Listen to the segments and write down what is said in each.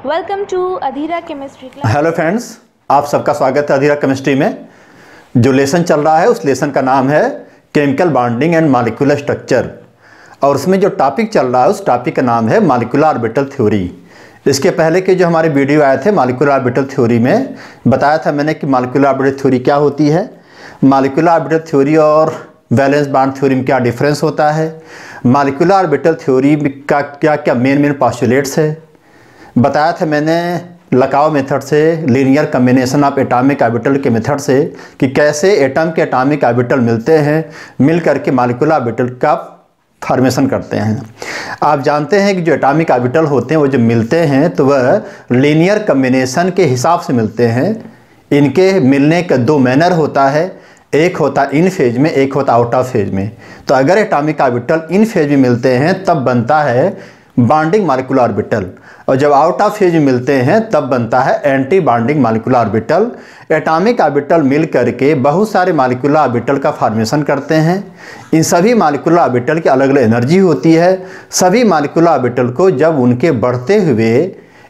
Welcome to Adhira chemistry class. Hello friends, आप सबका स्वागत है अधीरा केमिस्ट्री में। जो लेसन चल रहा है उस लेसन का नाम है chemical bonding and molecular structure, और उसमें जो टॉपिक चल रहा है उस टॉपिक का नाम है मॉलिक्यूलर ऑर्बिटल थ्योरी। इसके पहले के जो हमारे वीडियो आए थे मॉलिक्यूलर ऑर्बिटल थ्योरी में बताया था मैंने कि मॉलिक्यूलर ऑर्बिटल थ्योरी क्या होती है, मॉलिक्यूलर ऑर्बिटल थ्योरी और वैलेंस बॉन्ड थ्योरी में क्या डिफरेंस होता है, मॉलिक्यूलर ऑर्बिटल थ्योरी का क्या क्या मेन पॉस्टुलेट्स है। बताया था मैंने लकाओ मेथड से, linear combination of atomic orbital के मेथड से कि कैसे एटम के एटॉमिक ऑर्बिटल मिलते हैं, मिल करके मॉलिक्यूलर ऑर्बिटल का फॉर्मेशन करते हैं। आप जानते हैं कि जो एटॉमिक ऑर्बिटल होते हैं वो जब मिलते हैं तो वह लीनियर कम्बिनेशन के हिसाब से मिलते हैं। इनके मिलने का दो मैनर होता है, एक होता इन फेज में, एक होता आउट ऑफ फेज में। तो अगर एटॉमिक ऑर्बिटल इन फेज में मिलते हैं तब बनता है बॉन्डिंग मॉलिक्यूलर ऑर्बिटल, और जब आउट ऑफ फेज में मिलते हैं तब बनता है anti bonding molecular orbital. Atomic orbital मिल करके बहुत सारे मॉलिक्यूलर ऑर्बिटल का फॉर्मेशन करते हैं। इन सभी मॉलिक्यूलर ऑर्बिटल की अलग अलग एनर्जी होती है। सभी मॉलिक्यूलर ऑर्बिटल को जब उनके बढ़ते हुए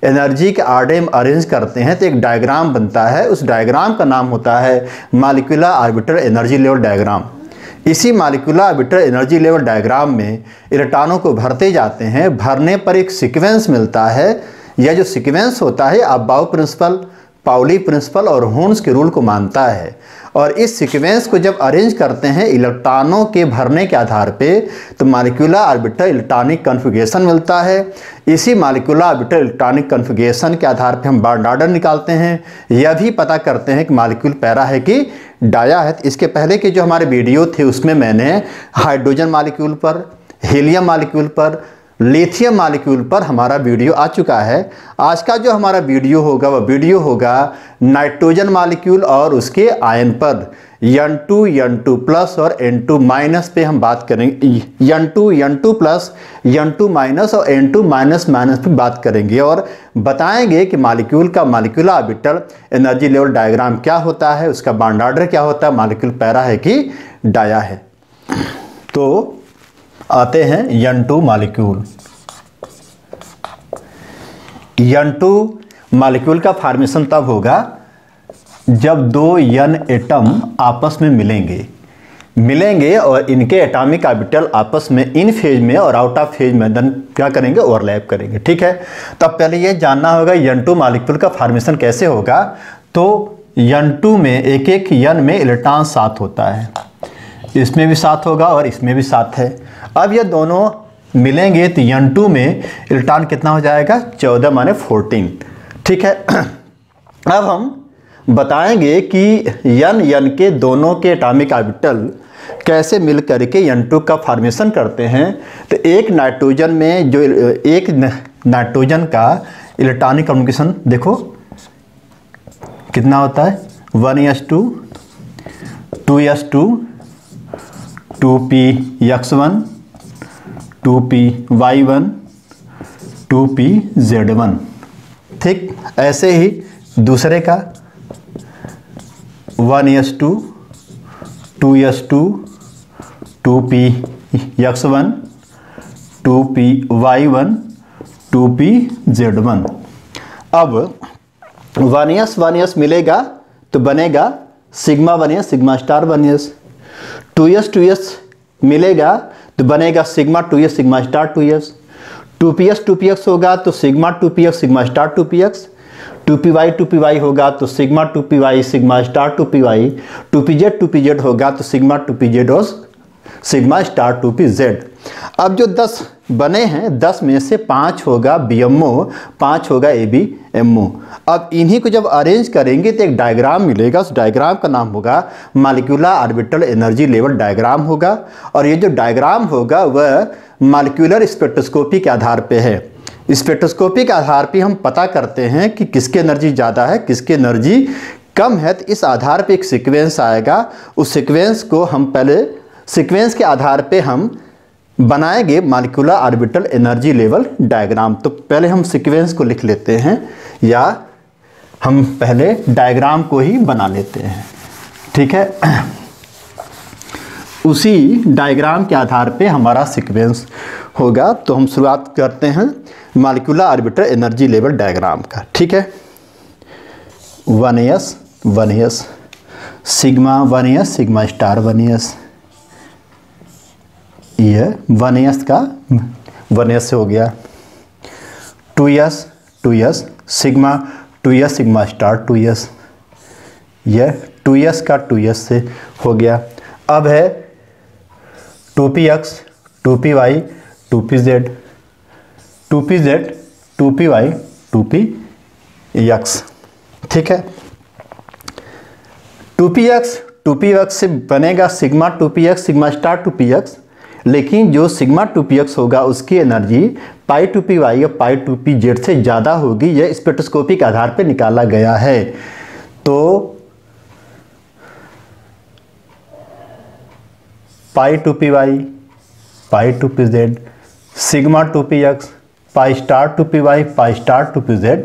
एनर्जी के आर्डर में अरेंज करते हैं तो एक डायग्राम बनता है। उस डायग्राम का नाम होता है molecular orbital energy level diagram. इसी molecular orbital energy level diagram में इलेक्ट्रॉनों को भरते जाते हैं। भरने पर एक सीक्वेंस मिलता है। यह जो सीक्वेंस होता है अबाउ प्रिंसिपल, पाउली प्रिंसिपल और होर्न्स के रूल को मानता है, और इस सीक्वेंस को जब अरेंज करते हैं इलेक्ट्रॉनों के भरने के आधार पे तो मॉलिक्यूलर ऑर्बिटल इलेक्ट्रॉनिक कॉन्फ़िगरेशन मिलता है। इसी मॉलिक्यूलर ऑर्बिटल इलेक्ट्रॉनिक कॉन्फ़िगरेशन के आधार पे हम बॉन्ड ऑर्डर निकालते हैं। यह भी पता करते हैं कि मॉलिक्यूल पैरा है कि डाया है। इसके पहले के जो हमारे वीडियो थे उसमें मैंने हाइड्रोजन मॉलिक्यूल पर, हीलियम मॉलिक्यूल पर, लिथियम मॉलिक्यूल पर हमारा वीडियो आ चुका है। आज का जो हमारा वीडियो होगा वह वीडियो होगा नाइट्रोजन मॉलिक्यूल और उसके आयन पर, N2, N2 प्लस और N2 माइनस पे हम बात करेंगे। N2 प्लस, N2 माइनस और N2 माइनस पे बात करेंगे और बताएंगे कि मॉलिक्यूल का molecular orbital energy level diagram क्या होता है, उसका बॉन्ड ऑर्डर क्या होता है, मॉलिक्यूल पैरा है कि डाया है। तो आते हैं N2 मॉलिक्यूल। N2 मॉलिक्यूल का फॉर्मेशन तब होगा जब दो N एटम आपस में मिलेंगे और इनके एटॉमिक ऑर्बिटल आपस में इन फेज में और आउट ऑफ फेज में देन क्या करेंगे, ओवरलैप करेंगे। ठीक है, तब पहले ये जानना होगा N2 मॉलिक्यूल का फॉर्मेशन कैसे होगा। तो N2 में एक एक N में इलेक्ट्रॉन साथ होता है, इसमें भी साथ होगा और इसमें भी साथ है। अब ये दोनों मिलेंगे तो N2 में इलेक्ट्रॉन कितना हो जाएगा, 14 माने 14। ठीक है, अब हम बताएंगे कि N के दोनों के एटॉमिक ऑर्बिटल कैसे मिल करके N2 का फॉर्मेशन करते हैं। तो एक नाइट्रोजन में जो एक नाइट्रोजन का इलेक्ट्रॉनिक कम्युनिकेशन देखो कितना होता है, 1s2, 2s2, 2px1, 2py1, 2pz1। ठीक, ऐसे ही दूसरे का 1s2, 2s2, 2px1, 2py1, 2pz1। अब 1s मिलेगा तो बनेगा sigma 1s, sigma star 1s। 2s मिलेगा तो बनेगा sigma 2s, sigma star 2s। 2px होगा तो sigma 2px, sigma star 2px। 2py होगा तो sigma 2py, sigma star 2py। 2pz होगा तो सिग्मा 2pz और सिग्मा स्टार 2pz। अब जो 10 बने हैं 10 में से 5 होगा BMO, 5 होगा ABMO। अब इन्हीं को जब अरेंज करेंगे तो एक डायग्राम मिलेगा। उस डायग्राम का नाम होगा molecular orbital energy level diagram होगा, और ये जो डायग्राम होगा वह मॉलिक्यूलर स्पेक्ट्रोस्कोपी के आधार पे है। स्पेक्ट्रोस्कोपी के आधार पे हम पता करते हैं कि किसकी एनर्जी ज़्यादा है, किसकी एनर्जी कम है। तो इस आधार पे एक सीक्वेंस आएगा। उस सीक्वेंस को हम पहले सीक्वेंस के आधार पे हम बनाएंगे molecular orbital energy level diagram. तो पहले हम सीक्वेंस को लिख लेते हैं, या हम पहले डायग्राम को ही बना लेते हैं। ठीक है, उसी डायग्राम के आधार पे हमारा सीक्वेंस होगा। तो हम शुरुआत करते हैं molecular orbital energy level diagram का। ठीक है, 1s sigma 1s sigma star 1s, ये 1s का 1s से हो गया। 2s sigma 2s sigma star 2s, यह 2s का 2s से हो गया। अब है 2px 2py 2pz 2pz 2py 2px। ठीक है, 2px से बनेगा sigma 2px sigma star 2px, लेकिन जो सिग्मा 2px होगा उसकी एनर्जी पाई 2py या पाई 2pz से ज़्यादा होगी। यह स्पेक्ट्रोस्कोपिक आधार पर निकाला गया है। तो पाई 2py पाई 2pz sigma 2px pi star 2py pi star 2pz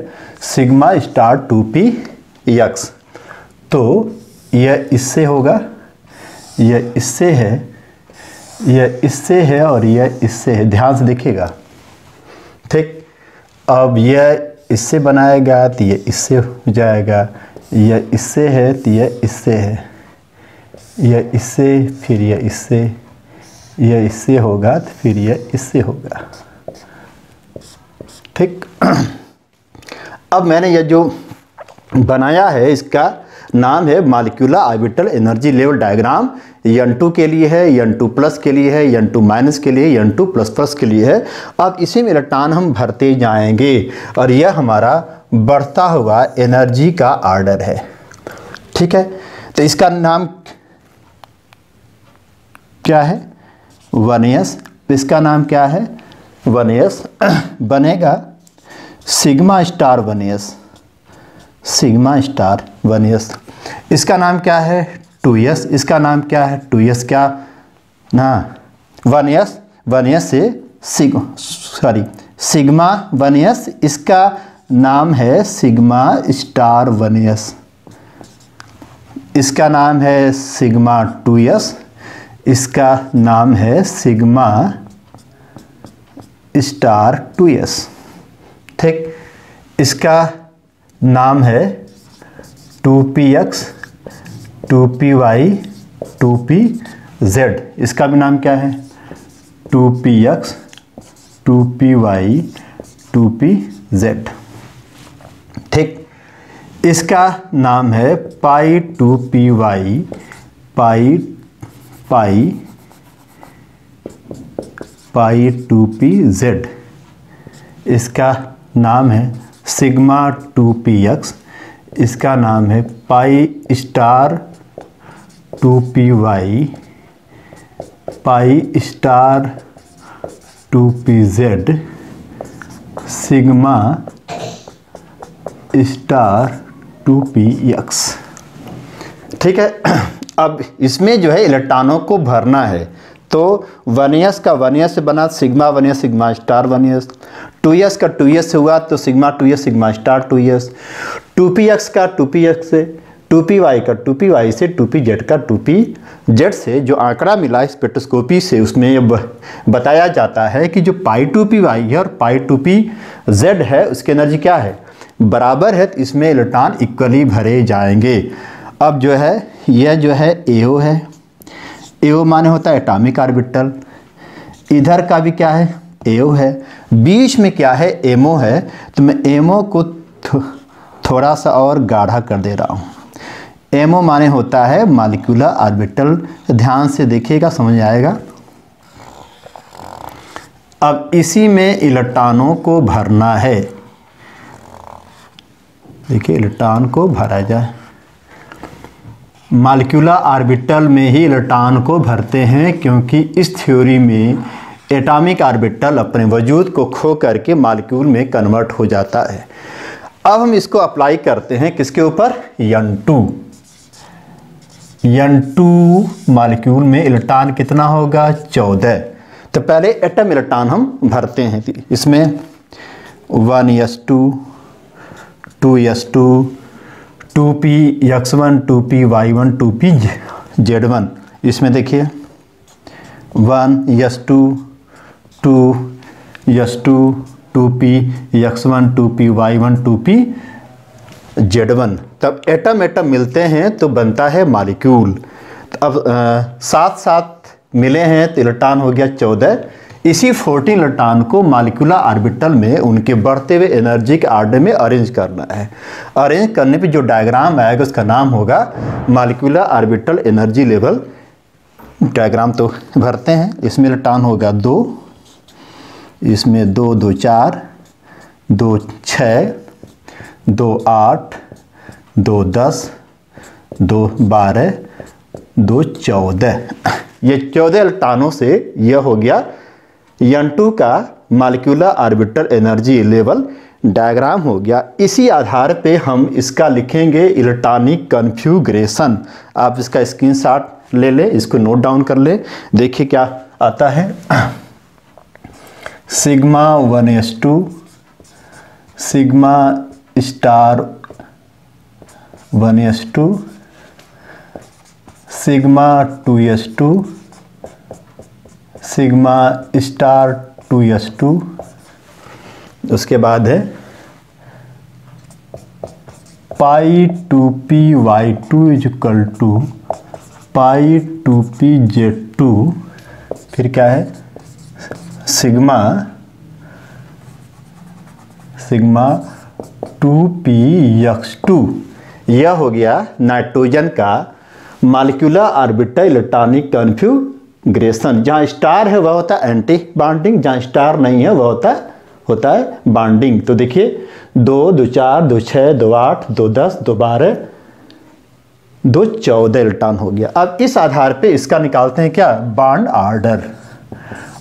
sigma star 2px। तो यह इससे होगा, यह इससे है, यह इससे है और यह इससे है। ध्यान से देखिएगा। ठीक, अब यह इससे बनाएगा तो यह इससे हो जाएगा, यह इससे है तो यह इससे है, यह इससे, फिर यह इससे होगा तो फिर यह इससे होगा। ठीक, अब मैंने यह जो बनाया है इसका नाम है molecular orbital energy level diagram. n2 के लिए है, n2 प्लस के लिए है, n2 माइनस के लिए, n2 प्लस प्लस के लिए है। अब इसी में इलेक्ट्रॉन हम भरते जाएंगे और यह हमारा बढ़ता हुआ एनर्जी का ऑर्डर है। ठीक है, तो इसका नाम क्या है? 1s। इसका नाम क्या है? 1s बनेगा sigma star 1s sigma star 1s। इसका नाम क्या है? 2s। इसका नाम क्या है? 2s क्या ना 1s से सिग्मा 1s, इसका नाम है सिग्मा स्टार 1s। इसका नाम है सिग्मा 2s, इसका नाम है सिग्मा स्टार 2s। ठीक, इसका नाम है 2px 2py 2pz। इसका भी नाम क्या है? 2px 2py 2pz। ठीक, इसका नाम है पाई 2py पाई 2pz। इसका नाम है सिग्मा 2px, इसका नाम है pi star 2py pi star 2pz sigma star 2px। ठीक है, अब इसमें जो है इलेक्ट्रॉनों को भरना है। तो 1s का 1s से बना sigma 1s sigma star 1s, 2s का 2s से हुआ तो sigma 2s sigma star 2s, 2px का 2px से, 2py का 2py से, 2pz का 2pz से जो आंकड़ा मिला स्पेक्ट्रोस्कोपी से उसमें ये बताया जाता है कि जो पाई 2py है और पाई 2pz है उसकी एनर्जी क्या है? बराबर है। तो इसमें इलेक्ट्रॉन इक्वली भरे जाएंगे। अब जो है यह जो है AO है, AO माने होता है एटॉमिक ऑर्बिटल। इधर का भी क्या है? AO है। बीच में क्या है? MO है। तो मैं MO को थोड़ा सा और गाढ़ा कर दे रहा हूँ। MO माने होता है मॉलिक्यूलर ऑर्बिटल। ध्यान से देखिएगा, समझ आएगा। अब इसी में इलेक्ट्रॉनों को भरना है। देखिए, इलेक्ट्रॉन को भरा जाए। मॉलिक्यूलर ऑर्बिटल में ही इलेक्ट्रॉन को भरते हैं, क्योंकि इस थ्योरी में एटॉमिक ऑर्बिटल अपने वजूद को खो करके मॉलिक्यूल में कन्वर्ट हो जाता है। अब हम इसको अप्लाई करते हैं किसके ऊपर? n2 मॉलिक्यूल में इलेक्ट्रॉन कितना होगा? 14। तो पहले एटम इलेक्ट्रॉन हम भरते हैं। इसमें 1s2 2s2 2px1 2py1 2pz1। इसमें देखिए 1 S2 2 S2 2p x1 2p y1 2p z1। तब एटम एटम मिलते हैं तो बनता है मॉलिक्यूल। तो अब साथ साथ मिले हैं तो इलेक्ट्रॉन हो गया 14। इसी 14 इलेक्ट्रॉन को मॉलिक्यूलर ऑर्बिटल में उनके बढ़ते हुए एनर्जी के आर्डर में अरेंज करना है। अरेंज करने पे जो डायग्राम आएगा उसका नाम होगा molecular orbital energy level diagram. तो भरते हैं, इसमें इलेक्ट्रॉन होगा 2, इसमें 2 2 4 2 6 2 8 2 10 2 12 2 14। ये 14 इलेक्ट्रॉनों से यह हो गया N2 का molecular orbital energy level diagram हो गया। इसी आधार पे हम इसका लिखेंगे इलेक्ट्रॉनिक कन्फिग्रेशन। आप इसका स्क्रीनशॉट ले लें, इसको नोट डाउन कर लें। देखिए क्या आता है, sigma 1s2 sigma star 1s2 sigma 2s2 sigma star 2s2। उसके बाद है पाई 2p y2 is equal to pi 2p z2। फिर क्या है, सिग्मा 2p x2। यह हो गया नाइट्रोजन का मॉलिक्यूलर ऑर्बिटल इलेक्ट्रॉनिक कन्फिग्रेशन। जहाँ स्टार है वह होता है एंटी बॉन्डिंग, जहाँ स्टार नहीं है वह होता है बॉन्डिंग। तो देखिए 2 2 4 2 6 2 8 2 10 2 12 2 14 इलेक्ट्रॉन हो गया। अब इस आधार पे इसका निकालते हैं क्या, बॉन्ड ऑर्डर।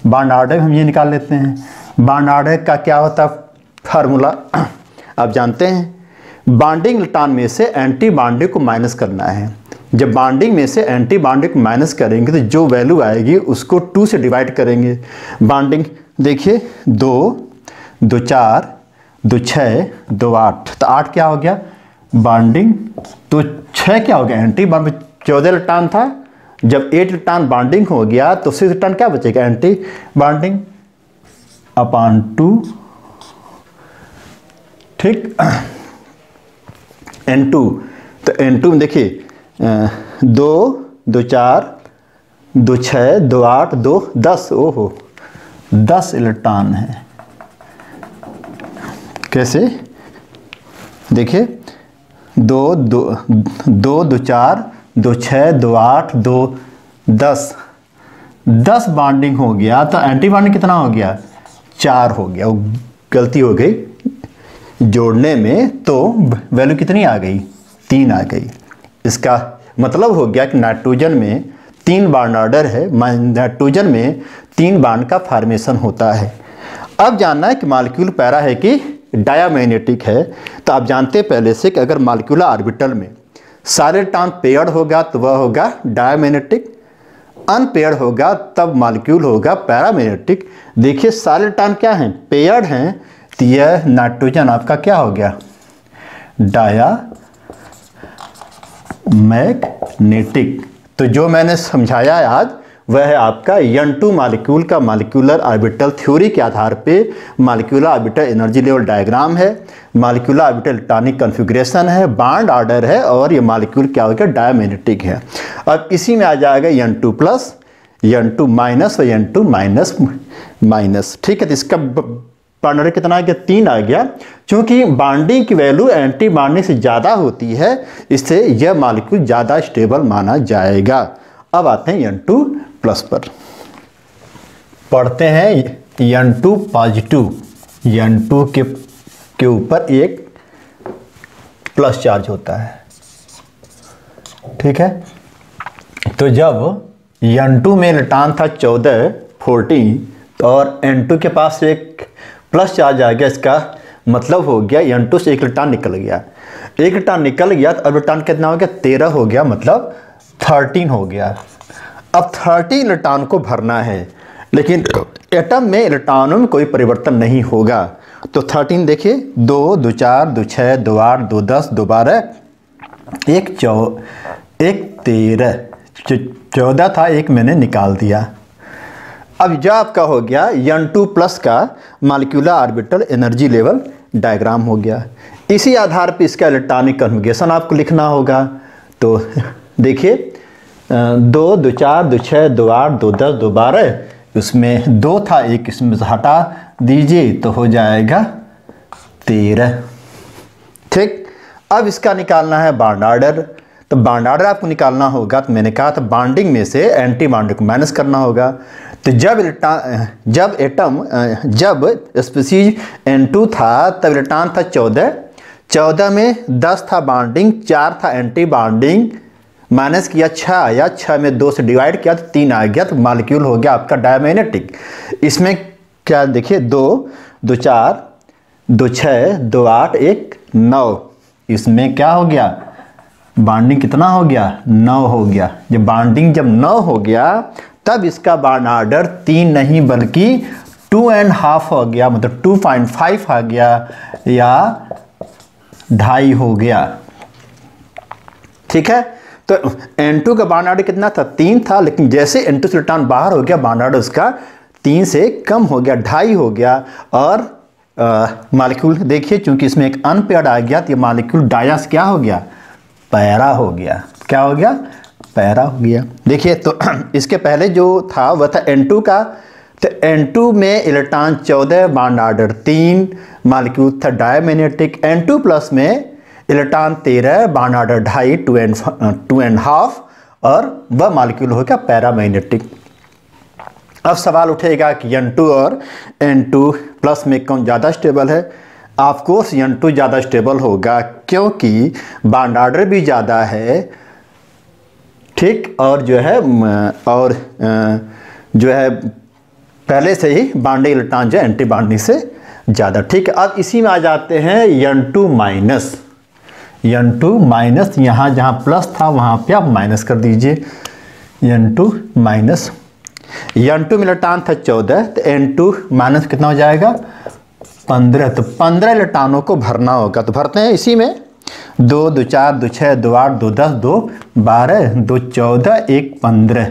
बॉन्ड ऑर्डर हम ये निकाल लेते हैं। बॉन्ड ऑर्डर का क्या होता है फार्मूला आप जानते हैं। बॉन्डिंग इलेक्ट्रॉन में से एंटी बॉन्डिंग को माइनस करना है। जब बॉन्डिंग में से एंटी बॉन्डिंग को माइनस करेंगे तो जो वैल्यू आएगी उसको 2 से डिवाइड करेंगे। बॉन्डिंग देखिए 2 2 4 2 6 2 8, तो 8 क्या हो गया बॉन्डिंग, तो 6 क्या हो गया एंटी बॉन्डिंग। 14 इलेक्ट्रॉन था, जब 8 इलेक्ट्रॉन बॉन्डिंग हो गया तो 6 इलेक्ट्रॉन क्या बचेगा एंटी बॉन्डिंग अपॉन 2। ठीक, N2, तो N2 में देखिए 2 2 4 2 6 2 8 2 10, ओहो 10 इलेक्ट्रॉन है। कैसे देखिए 2 2 2 2 4 2 6 2 8 2 10 बॉन्डिंग हो गया, तो एंटी बॉन्डिंग कितना हो गया 4 हो गया। वो गलती हो गई जोड़ने में, तो वैल्यू कितनी आ गई 3 आ गई। इसका मतलब हो गया कि नाइट्रोजन में 3 बॉन्ड ऑर्डर है, नाइट्रोजन में 3 बॉन्ड का फॉर्मेशन होता है। अब जानना है कि मॉलिक्यूल पैरा है कि डायमैग्नेटिक है। तो आप जानते हैं पहले से कि अगर मॉलिक्यूलर ऑर्बिटल में सारे इलेक्ट्रॉन पेयर्ड होगा तो वह होगा डायमैग्नेटिक, अनपेयर्ड होगा तब मॉलिक्यूल होगा पैरामैग्नेटिक। देखिए सारे इलेक्ट्रॉन क्या हैं पेयर्ड हैं, तो यह नाइट्रोजन आपका क्या हो गया डायमैग्नेटिक। तो जो मैंने समझाया है आज वह है आपका N2 मॉलिक्यूल का मॉलिक्यूलर ऑर्बिटल थ्योरी के आधार पे molecular orbital energy level diagram है, मॉलिक्यूलर ऑर्बिटल इलेक्ट्रॉनिक कॉन्फ़िगरेशन है, बॉन्ड ऑर्डर है और ये मॉलिक्यूल क्या हो गया डायमैग्नेटिक है। अब इसी में आ जाएगा N2 प्लस N2 माइनस और N2 माइनस माइनस। ठीक है, तो इसका बॉन्ड ऑर्डर कितना आ गया 3 आ गया। क्योंकि बॉन्डिंग की वैल्यू एंटी बॉन्डिंग से ज़्यादा होती है, इससे यह मॉलिक्यूल ज़्यादा स्टेबल माना जाएगा। अब आते हैं N2 प्लस पर, पढ़ते हैं N2 पॉजिटिव। N2 के ऊपर एक प्लस चार्ज होता है। ठीक है, तो जब N2 में इलेक्ट्रॉन था 14 और N2 के पास एक प्लस चार्ज आ गया, इसका मतलब हो गया N2 से एक इलेक्ट्रॉन निकल गया। एक इलेक्ट्रॉन निकल गया तो अब इलेक्ट्रॉन कितना हो गया 13 हो गया, मतलब 13 हो गया। अब 13 इलेक्ट्रॉन को भरना है, लेकिन एटम में इलेक्ट्रॉनों में कोई परिवर्तन नहीं होगा। तो 13 देखिए 2 2 4 2 6 2 8 2 10 2 12 1 13 14 था, एक मैंने निकाल दिया। अब जो आपका हो गया N2 प्लस का molecular orbital energy level diagram हो गया। इसी आधार पे इसका इलेक्ट्रॉनिक कन्फिगरेशन आपको लिखना होगा। तो देखिए 2 2 4 2 6 2 8 2 10 2 12, उसमें 2 था, एक इसमें से हटा दीजिए तो हो जाएगा 13। ठीक, अब इसका निकालना है बॉन्ड ऑर्डर। तो बॉन्ड ऑर्डर आपको निकालना होगा, तो मैंने कहा था बॉन्डिंग में से एंटी बॉन्डिंग को माइनस करना होगा। तो जब स्पीसीज N2 था तब इलेक्ट्रॉन था 14 में 10 था बॉन्डिंग, 4 था एंटी बॉन्डिंग, माइनस किया 6 आया, 6 में 2 से डिवाइड किया तो 3 आ गया, तो मॉलिक्यूल हो गया आपका डायमैग्नेटिक। इसमें क्या देखिए 2 2 4 2 6 2 8 1 9, इसमें क्या हो गया बॉन्डिंग कितना हो गया 9 हो गया। जब बॉन्डिंग 9 हो गया तब इसका बॉन्ड ऑर्डर 3 नहीं बल्कि 2.5 हो गया, मतलब 2.5 आ गया या 2.5 हो गया। ठीक है, तो N2 का बॉन्ड ऑर्डर कितना था 3 था, लेकिन जैसे N2 से इलेक्ट्रॉन बाहर हो गया बॉन्ड ऑर्डर उसका 3 से कम हो गया, 2.5 हो गया। और मॉलिक्यूल देखिए चूंकि इसमें एक अनपेयर्ड आ गया तो ये मॉलिक्यूल डायस क्या हो गया पैरा हो गया। क्या हो गया पैरा हो गया। देखिए तो इसके पहले जो था वह था N2 का, तो N2 में इलेक्ट्रॉन 14 बॉन्ड ऑर्डर 3, मॉलिक्यूल था डायमैग्नेटिक। N2 प्लस में इलेक्ट्रॉन 13 बॉन्ड ऑर्डर 2.5 2.5 और वह मॉलिक्यूल हो गया पैरामैग्नेटिक। अब सवाल उठेगा कि N2 और N2 प्लस में कौन ज़्यादा स्टेबल है। ऑफकोर्स N2 ज़्यादा स्टेबल होगा क्योंकि बॉन्ड ऑर्डर भी ज़्यादा है। ठीक, और जो है पहले से ही बॉन्डिंग इलेक्ट्रॉन जो है एंटी बॉन्डिंग से ज़्यादा। ठीक है, अब इसी में आ जाते हैं N2 माइनस। यहाँ जहाँ प्लस था वहाँ पे आप माइनस कर दीजिए N2 माइनस। N2 में इलेक्ट्रॉन था 14, तो N2 माइनस कितना हो जाएगा 15। तो 15 इलेक्ट्रॉनों को भरना होगा, तो भरते हैं इसी में 2 2 4 2 6 2 8 2 10 2 12 2 14 1 15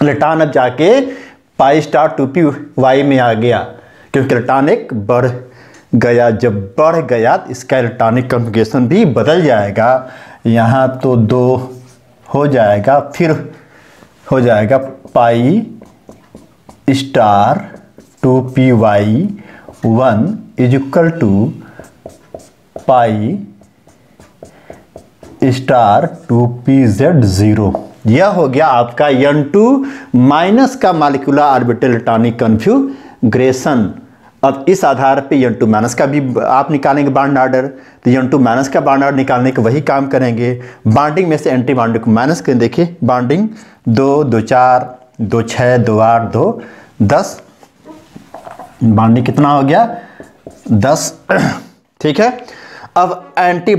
इलेक्ट्रॉन अब जाके पाई स्टार 2p में आ गया क्योंकि इलेक्ट्रॉन एक बढ़ गया। जब बढ़ गया तो इसका इलेक्ट्रॉनिक कॉन्फ़िगरेशन भी बदल जाएगा। यहाँ तो 2 हो जाएगा, फिर हो जाएगा pi star 2p1 is equal to pi star 2pz0। यह हो गया आपका N2 माइनस का मॉलिक्यूलर ऑर्बिटल इलेक्ट्रॉनिक कन्फिगरेशन। अब इस आधार पे N2 माइनस का भी आप निकालेंगे बॉन्ड ऑर्डर, तो N2 माइनस का बॉन्ड ऑर्डर निकालने के वही काम करेंगे। बॉन्डिंग में से एंटी बॉन्डिंग को माइनस करें। देखिए बॉन्डिंग 2 2 4 2 6 2 8 2 10, बॉन्डिंग कितना हो गया 10। ठीक है, अब एंटी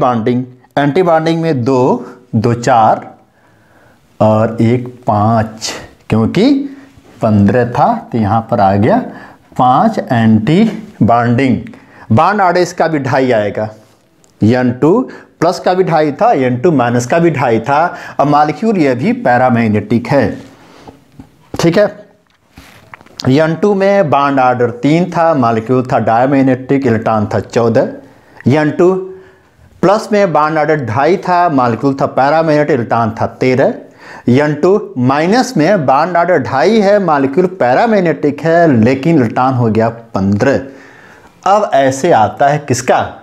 बॉन्डिंग में 2 2 4 और 1 5, क्योंकि 15 था तो यहाँ पर आ गया 5 एंटी बॉन्डिंग। बॉन्ड ऑर्डर इसका भी 2.5 आएगा। N2 प्लस का भी 2.5 था, N2 माइनस का भी 2.5 था। अब मॉलिक्यूल यह भी पैरामैग्नेटिक है। ठीक है, N2 में बॉन्ड ऑर्डर 3 था, मॉलिक्यूल था डायमैग्नेटिक, इलेक्ट्रॉन था 14। N2 प्लस में बॉन्ड ऑर्डर 2.5 था, मॉलिक्यूल था पैरामैग्नेटिक, इलेक्ट्रॉन था 13। N2 माइनस में बॉन्ड ऑर्डर 2.5 है, मॉलिक्यूल पैरामैग्नेटिक है, लेकिन इलेक्ट्रॉन हो गया 15। अब ऐसे आता है किसका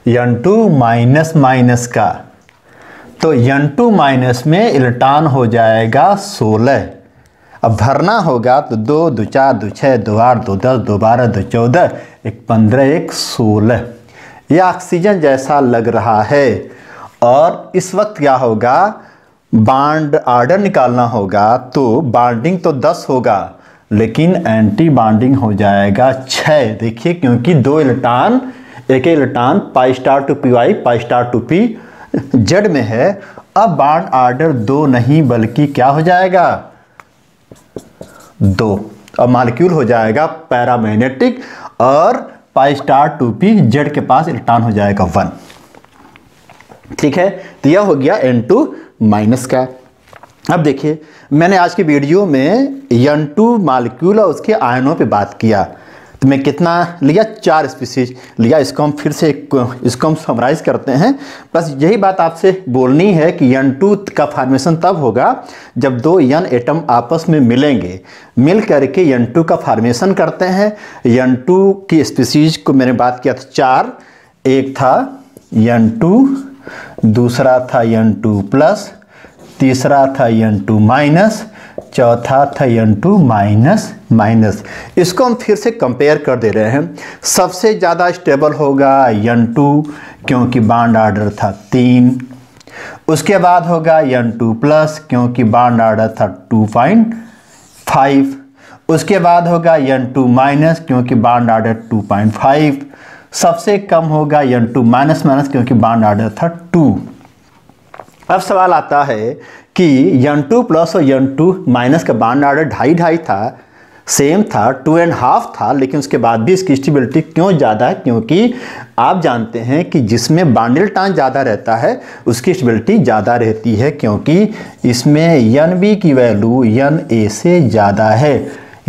N2 माइनस का, तो N2 माइनस में इलेक्ट्रॉन हो जाएगा 16। अब भरना होगा तो 2 2 4 2 6 2 8 2 10 2 12 2 14 1 15 1 16। यह ऑक्सीजन जैसा लग रहा है। और इस वक्त क्या होगा बॉन्ड ऑर्डर निकालना होगा, तो बॉन्डिंग तो 10 होगा लेकिन एंटी बॉन्डिंग हो जाएगा 6। देखिए क्योंकि 2 इलेक्ट्रॉन एक electron pi star 2p pi star 2p Z में है। अब बॉन्ड ऑर्डर 2 नहीं बल्कि क्या हो जाएगा 2। अब मॉलिक्यूल हो जाएगा पैरामैग्नेटिक और पाई स्टार 2p जेड के पास इलेक्ट्रॉन हो जाएगा 1। ठीक है, तो यह हो गया N2 माइनस का। अब देखिए, मैंने आज की वीडियो में N2 मॉलिक्यूल और उसके आयनों पे बात किया, तो मैं कितना लिया, 4 स्पीसीज लिया। इसको हम फिर से इसको हम समराइज करते हैं। बस यही बात आपसे बोलनी है कि N2 का फॉर्मेशन तब होगा जब 2 N एटम आपस में मिलेंगे, मिल करके N2 का फॉर्मेशन करते हैं। N2 की स्पीसीज को मैंने बात किया था 4, एक था N2, दूसरा था N2 प्लस, तीसरा था N2 माइनस, चौथा था N2 माइनस माइनस। इसको हम फिर से कंपेयर कर दे रहे हैं। सबसे ज़्यादा स्टेबल होगा N2 क्योंकि बॉन्ड ऑर्डर था 3। उसके बाद होगा N2 प्लस क्योंकि बॉन्ड ऑर्डर था 2.5। उसके बाद होगा N2 माइनस क्योंकि बॉन्ड ऑर्डर 2.5। सबसे कम होगा N2 माइनस माइनस क्योंकि बॉन्ड ऑर्डर था 2। अब सवाल आता है कि N2 प्लस और N2 माइनस का बॉन्ड ऑर्डर 2.5 था, सेम था, 2.5 था, लेकिन उसके बाद भी इसकी स्टेबिलिटी क्यों ज़्यादा है? क्योंकि आप जानते हैं कि जिसमें बॉन्डिल्टन ज़्यादा रहता है उसकी स्टेबिलिटी ज़्यादा रहती है, क्योंकि इसमें Nb की वैल्यू Na से ज़्यादा है।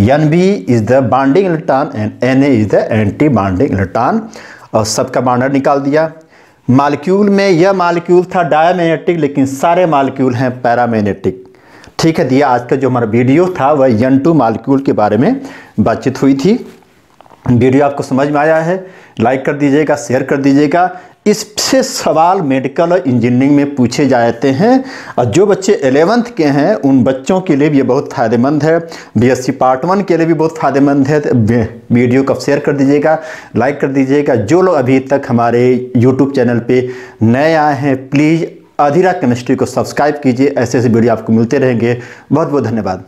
Nb is the bonding electron and Na is the anti bonding electron. और सबका बॉन्ड ऑर्डर निकाल दिया। मॉलिक्यूल में यह मॉलिक्यूल था डायमैग्नेटिक, लेकिन सारे मॉलिक्यूल हैं पैरामैग्नेटिक। ठीक है, दिया आज का जो हमारा वीडियो था वह N2 मॉलिक्यूल के बारे में बातचीत हुई थी। वीडियो आपको समझ में आया है? लाइक कर दीजिएगा, शेयर कर दीजिएगा। इससे सवाल मेडिकल और इंजीनियरिंग में पूछे जाते हैं, और जो बच्चे 11th के हैं उन बच्चों के लिए भी ये बहुत फ़ायदेमंद है। BSc पार्ट 1 के लिए भी बहुत फ़ायदेमंद है। वीडियो को शेयर कर दीजिएगा, लाइक कर दीजिएगा। जो लोग अभी तक हमारे YouTube चैनल पे नए आए हैं, प्लीज़ अधीरा केमिस्ट्री को सब्सक्राइब कीजिए। ऐसे ऐसे वीडियो आपको मिलते रहेंगे। बहुत बहुत धन्यवाद।